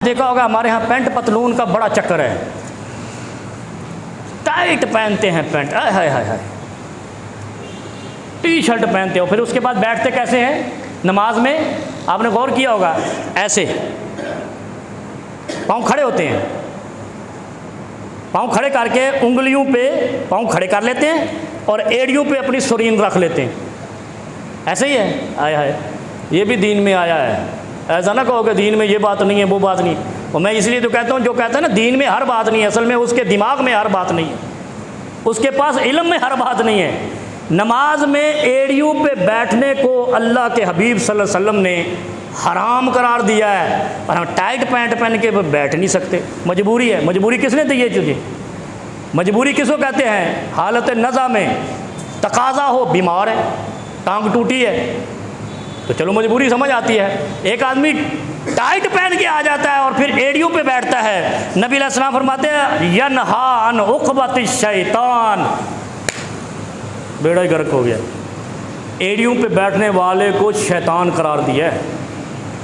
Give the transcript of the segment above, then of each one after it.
देखा होगा हमारे यहाँ पैंट पतलून का बड़ा चक्कर है, टाइट पहनते हैं पैंट, हाय हाय हाय, टी शर्ट पहनते हो, फिर उसके बाद बैठते कैसे हैं नमाज में? आपने गौर किया होगा, ऐसे पाँव खड़े होते हैं, पाँव खड़े करके उंगलियों पे पाँव खड़े कर लेते हैं और एड़ियों पे अपनी सुरीन रख लेते हैं, ऐसे ही है। आया है, ये भी दीन में आया है। ऐसा ना कहो कि दीन में ये बात नहीं है वो बात नहीं। और मैं इसलिए तो कहता हूँ, जो कहता है ना दीन में हर बात नहीं है, असल में उसके दिमाग में हर बात नहीं है, उसके पास इल्म में हर बात नहीं है। नमाज में एड़ियों पे बैठने को अल्लाह के हबीब सल्लल्लाहु अलैहि वसल्लम ने हराम करार दिया है, और हम टाइट पैंट पहन के बैठ नहीं सकते, मजबूरी है। मजबूरी किसने दी है तुझे? मजबूरी किसको कहते हैं? हालत नज़ा में तकाजा हो, बीमार है, टांग टूटी है, तो चलो मजबूरी समझ आती है। एक आदमी टाइट पहन के आ जाता है और फिर एड़ियों पे बैठता है, नबी अलैहि सलाम फरमाते हैं यनहा अन उक़बति शैतान, बेड़ा ही गर्क हो गया। एड़ियों पे बैठने वाले को शैतान करार दिया है।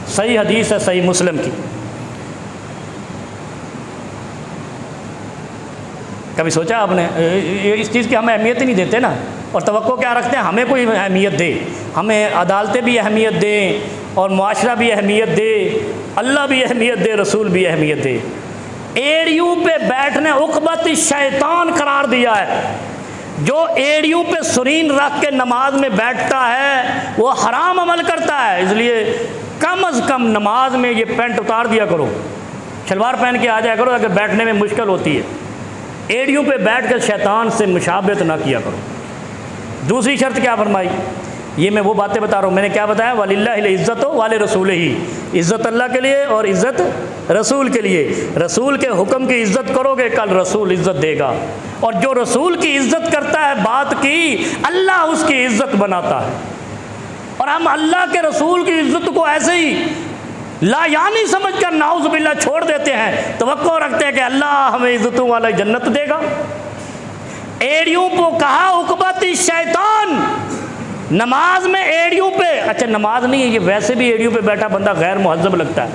सही हदीस है, सही मुस्लिम की। कभी सोचा आपने इस चीज़ की हम अहमियत ही नहीं देते ना, और तवक्को क्या रखते हैं हमें कोई अहमियत दे, हमें अदालतें भी अहमियत दें और मुआशरा भी अहमियत दे, अल्लाह भी अहमियत दे, रसूल भी अहमियत दे। एड़ियों पे बैठने उक़बत शैतान करार दिया है। जो एड़ियों पे सुरीन रख के नमाज में बैठता है वो हराम अमल करता है। इसलिए कम अज़ कम नमाज में ये पैंट उतार दिया करो, शलवार पहन के आ जाया करो अगर बैठने में मुश्किल होती है। एड़ियों पे बैठ कर शैतान से मुशाबहत ना किया करो। दूसरी शर्त क्या फरमाई? ये मैं वो बातें बता रहा हूँ, मैंने क्या बताया? वलिल्लाहिल इज़्ज़तु वाले रसूल ही, इज़्ज़त अल्लाह के लिए और इज़्ज़त रसूल के लिए। रसूल के हुक्म की इज़्ज़त करोगे, कल रसूल इज़्ज़त देगा, और जो रसूल की इज़्ज़त करता है बात की, अल्लाह उसकी इज़्ज़त बनाता है। और हम अल्लाह के रसूल की इज़्ज़त को ऐसे ही लायानी समझ कर नाउज़ बिल्लाह छोड़ देते हैं, तवक्को रखते हैं कि अल्लाह हमें इज़्ज़तों वाला जन्नत देगा। एड़ियों को कहा उक़बती शैतान, नमाज में एड़ियों पे, अच्छा नमाज नहीं है ये, वैसे भी एड़ियों पे बैठा बंदा गैर मुहज़्ज़ब लगता है।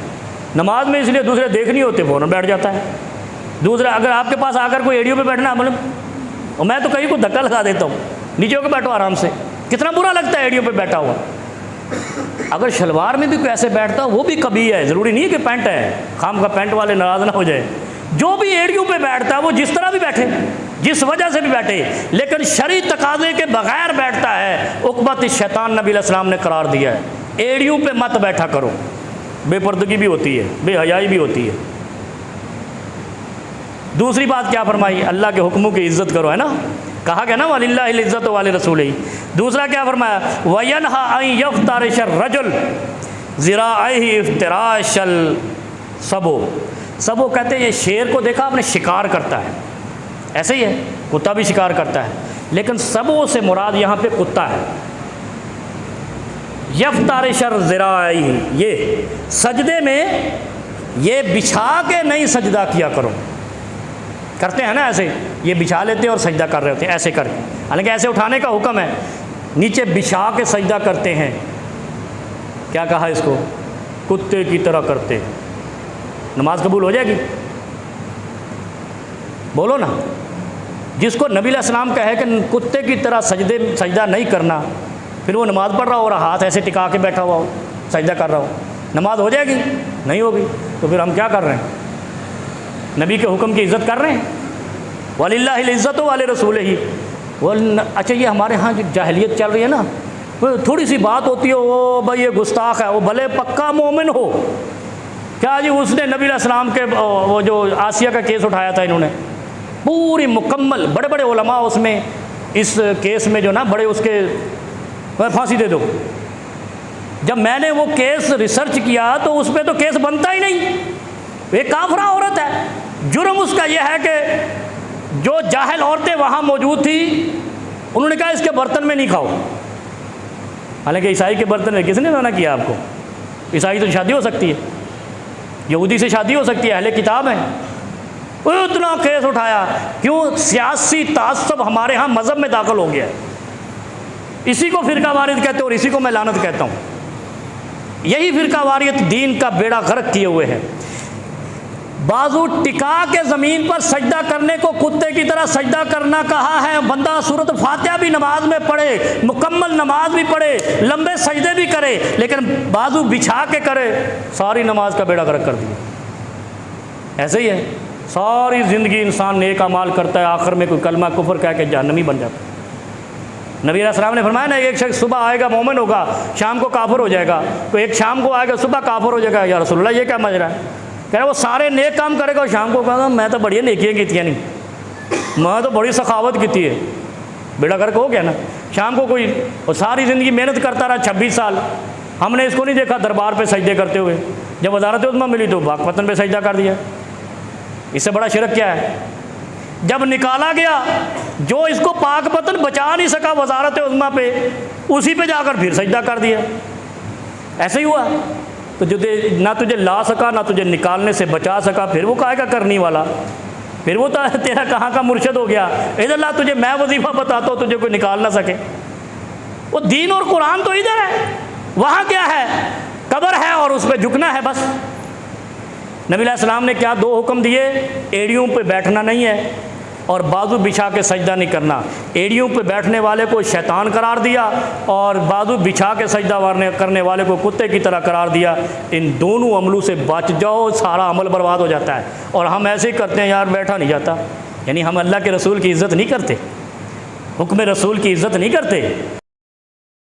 नमाज में इसलिए दूसरे देख नहीं होते, फ़ौरन बैठ जाता है। दूसरा अगर आपके पास आकर कोई एड़ियों पे बैठना, मतलब, और मैं तो कहीं को धक्का लगा देता हूँ, नीचे होकर बैठो आराम से, कितना बुरा लगता है एड़ियों पे बैठा हुआ। अगर शलवार में भी कोई ऐसे बैठता हो वो भी कभी है, ज़रूरी नहीं है कि पैंट है, खाम का पैंट वाले नाराज़ ना हो जाए। जो भी एड़ियों पे बैठता है वो जिस तरह भी बैठे, जिस वजह से भी बैठे, लेकिन शरई तकाज़े के बगैर बैठता है, उक़बत शैतान नबी अलैहि सलाम ने करार दिया है। एड़ियों पे मत बैठा करो, बेपर्दगी भी होती है, बेहयाई भी होती है। दूसरी बात क्या फरमाई? अल्लाह के हुक्मों की इज़्ज़त करो, है ना, कहा गया ना वलिल्लाहिल इज़्ज़तु वाले रसूल ही। दूसरा क्या फरमाया? वयनहा अन यफ्तारिश रजुल ज़िराअही इफ्तिराशल सबो। सबो कहते हैं ये शेर को देखा आपने, शिकार करता है, ऐसे ही है, कुत्ता भी शिकार करता है, लेकिन सबो से मुराद यहाँ पे कुत्ता है। यफ्तारिशर ज़िराअही, ये सजदे में ये बिछा के नहीं सजदा किया करो, करते हैं ना ऐसे, ये बिछा लेते हैं और सजदा कर रहे होते हैं ऐसे करके, हालांकि ऐसे उठाने का हुक्म है, नीचे बिछा के सजदा करते हैं। क्या कहा इसको? कुत्ते की तरह करते हैं। नमाज कबूल हो जाएगी? बोलो ना। जिसको नबी अलैहि सलाम कहे कि कुत्ते की तरह सजदा नहीं करना, फिर वो नमाज पढ़ रहा हो और हाथ ऐसे टिका के बैठा हुआ हो, सजदा कर रहा हो, नमाज हो जाएगी? नहीं होगी। तो फिर हम क्या कर रहे हैं? नबी के हुक्म की इज़्ज़त कर रहे हैं। वलिल्लाहिल इज़्ज़तु वाले रसूल ही। अच्छा ये हमारे यहाँ जो जाहिलियत चल रही है ना, वो थोड़ी सी बात होती है, वो भाई ये गुस्ताख है, वो भले पक्का मोमिन हो, क्या जी उसने नबी अलैहि सलाम के वो जो आसिया का केस उठाया था, इन्होंने पूरी मुकम्मल, बड़े बड़े उलमा उसमें इस केस में जो ना बड़े, उसके फांसी दे दो। जब मैंने वो केस रिसर्च किया तो उस पर तो केस बनता ही नहीं, एक काफरा औरत है। जुर्म उसका यह है कि जो जाहिल औरतें वहाँ मौजूद थी, उन्होंने कहा इसके बर्तन में नहीं खाओ। हालांकि ईसाई के बर्तन में किसने मना किया आपको? ईसाई तो शादी हो सकती है, यहूदी से शादी हो सकती है, अहले किताब है। इतना केस उठाया, क्यों? सियासी तासब हमारे यहाँ मज़हब में दाखिल हो गया है। इसी को फ़िरका वारिद कहते हैं और इसी को मैं लानत कहता हूँ। यही फ़िरका वारियत दीन का बेड़ा गर्क किए हुए है। बाजू टिका के ज़मीन पर सजदा करने को कुत्ते की तरह सजदा करना कहा है। बंदा सूरत फातिहा भी नमाज में पढ़े, मुकम्मल नमाज भी पढ़े, लंबे सजदे भी करे, लेकिन बाजू बिछा के करे, सारी नमाज का बेड़ा गर्क कर दिया। ऐसे ही है, सारी ज़िंदगी इंसान नेक अमाल करता है, आखिर में कोई कलमा कुफर कह के जहन्नमी बन जाता है। नबी अलैहिस्सलाम ने फरमाया ना, एक शख्स सुबह आएगा मोमिन होगा, शाम को काफिर हो जाएगा, तो एक शाम को आएगा सुबह काफिर हो जाएगा। या रसूलुल्लाह ये क्या मजरा है? कह रहे वो सारे नेक काम करेगा और शाम को कहा मैं तो बढ़िया नेकियाँ की नहीं, मैं तो बड़ी सखावत की है, बेड़ा गर्क हो गया ना। शाम को कोई और सारी ज़िंदगी मेहनत करता रहा 26 साल, हमने इसको नहीं देखा दरबार पे सजदे करते हुए, जब वज़ारत उज़्मा मिली तो बागपतन पे सजदा कर दिया। इससे बड़ा शिरक क्या है? जब निकाला गया, जो इसको पाकपतन बचा नहीं सका वज़ारत उज़्मा पे, उसी पे जाकर फिर सजदा कर दिया। ऐसे ही हुआ। तो जो ना तुझे ला सका ना तुझे निकालने से बचा सका, फिर वो काहे का करने वाला, फिर वो तो तेरा कहाँ का मुर्शद हो गया। इधर ला तुझे मैं वजीफ़ा बताता हूँ, तुझे कोई निकाल ना सके। वो दीन और कुरान तो इधर है, वहाँ क्या है? कब्र है और उस पर झुकना है बस। नबी अलैहिस्सलाम ने क्या 2 हुक्म दिए? एड़ियों पे बैठना नहीं है और बाजू बिछा के सजदा नहीं करना। एड़ियों पे बैठने वाले को शैतान करार दिया और बाजू बिछा के सजदा करने वाले को कुत्ते की तरह करार दिया। इन दोनों अमलों से बच जाओ, सारा अमल बर्बाद हो जाता है। और हम ऐसे ही करते हैं यार, बैठा नहीं जाता, यानी हम अल्लाह के रसूल की इज़्ज़त नहीं करते, हुक्म रसूल की इज़्ज़त नहीं करते।